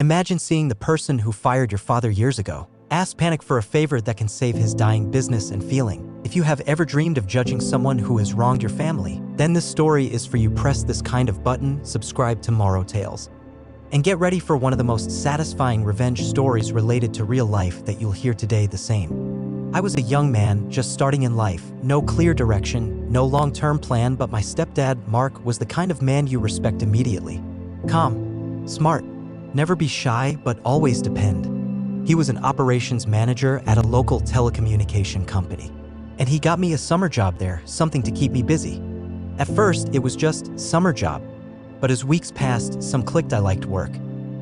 Imagine seeing the person who fired your father years ago. Ask panic for a favor that can save his dying business and feeling. If you have ever dreamed of judging someone who has wronged your family, then this story is for you. Press this kind of button, subscribe to MoroTales, and get ready for one of the most satisfying revenge stories related to real life that you'll hear today. The same. I was a young man just starting in life, no clear direction, no long-term plan, but my stepdad, Mark, was the kind of man you respect immediately. Calm, smart, never be shy, but always depend. He was an operations manager at a local telecommunication company, and he got me a summer job there, something to keep me busy. At first, it was just summer job, but as weeks passed, some clicked. I liked work.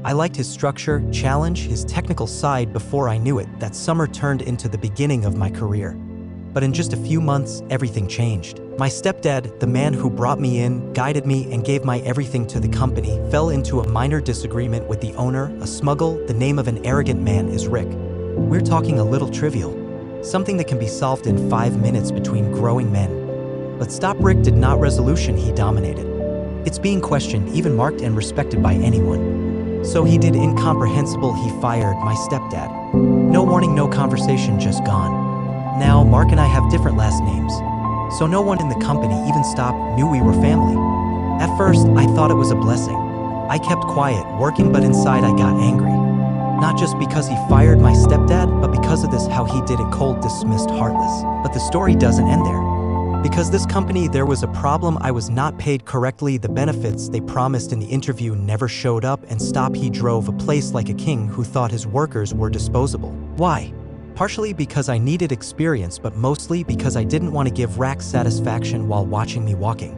I liked his structure, challenge, his technical side. Before I knew it, that summer turned into the beginning of my career. But in just a few months, everything changed. My stepdad, the man who brought me in, guided me, and gave my everything to the company, fell into a minor disagreement with the owner, a smuggle. The name of an arrogant man is Rick. We're talking a little trivial, something that can be solved in 5 minutes between growing men. But stop. Rick did not resolution, he dominated. It's being questioned, even marked and respected by anyone. So he did incomprehensible. He fired my stepdad. No warning, no conversation, just gone. Now, Mark and I have different last names, so no one in the company, even Stop, knew we were family. At first, I thought it was a blessing. I kept quiet, working, but inside I got angry. Not just because he fired my stepdad, but because of this, how he did it, cold, dismissed, heartless. But the story doesn't end there. Because this company, there was a problem. I was not paid correctly. The benefits they promised in the interview never showed up, and Stop, he drove a place like a king who thought his workers were disposable. Why? Partially because I needed experience, but mostly because I didn't want to give Rack satisfaction while watching me walking.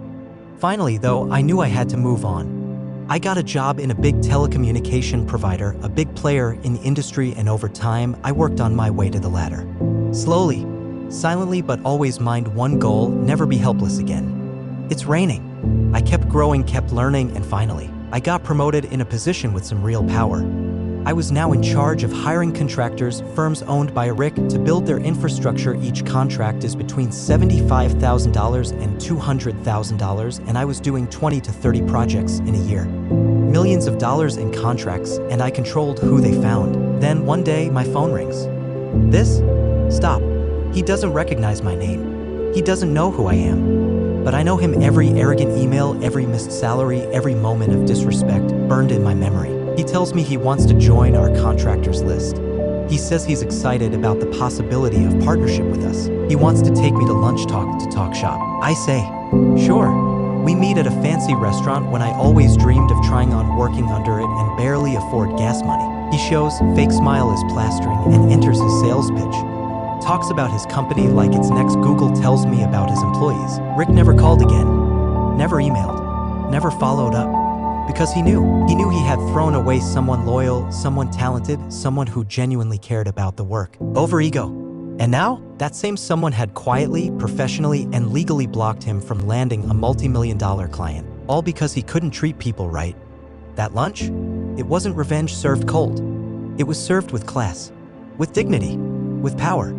Finally, though, I knew I had to move on. I got a job in a big telecommunication provider, a big player in the industry, and over time, I worked on my way to the ladder. Slowly, silently, but always mind one goal: never be helpless again. It's raining. I kept growing, kept learning, and finally, I got promoted in a position with some real power. I was now in charge of hiring contractors, firms owned by Rick, to build their infrastructure. Each contract is between $75,000 and $200,000, and I was doing 20 to 30 projects in a year. Millions of dollars in contracts, and I controlled who they found. Then one day, my phone rings. This? Stop. He doesn't recognize my name. He doesn't know who I am. But I know him. Every arrogant email, every missed salary, every moment of disrespect burned in my memory. He tells me he wants to join our contractors list. He says he's excited about the possibility of partnership with us. He wants to take me to lunch, to talk shop. I say, sure. We meet at a fancy restaurant when I always dreamed of trying on working under it and barely afford gas money. He shows fake smile is plastering and enters his sales pitch. Talks about his company like it's next. Google tells me about his employees. Rick never called again, never emailed, never followed up. Because he knew he had thrown away someone loyal, someone talented, someone who genuinely cared about the work over ego. And now, that same someone had quietly, professionally, and legally blocked him from landing a multi-million-dollar client, all because he couldn't treat people right. That lunch? It wasn't revenge served cold. It was served with class, with dignity, with power.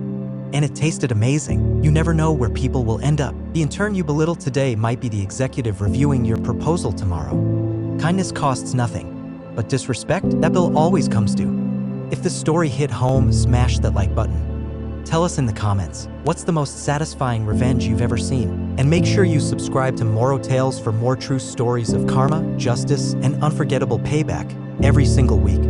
And it tasted amazing. You never know where people will end up. The intern you belittle today might be the executive reviewing your proposal tomorrow. Kindness costs nothing, but disrespect, that bill always comes due. If this story hit home, smash that like button. Tell us in the comments, what's the most satisfying revenge you've ever seen? And make sure you subscribe to MoroTales for more true stories of karma, justice, and unforgettable payback every single week.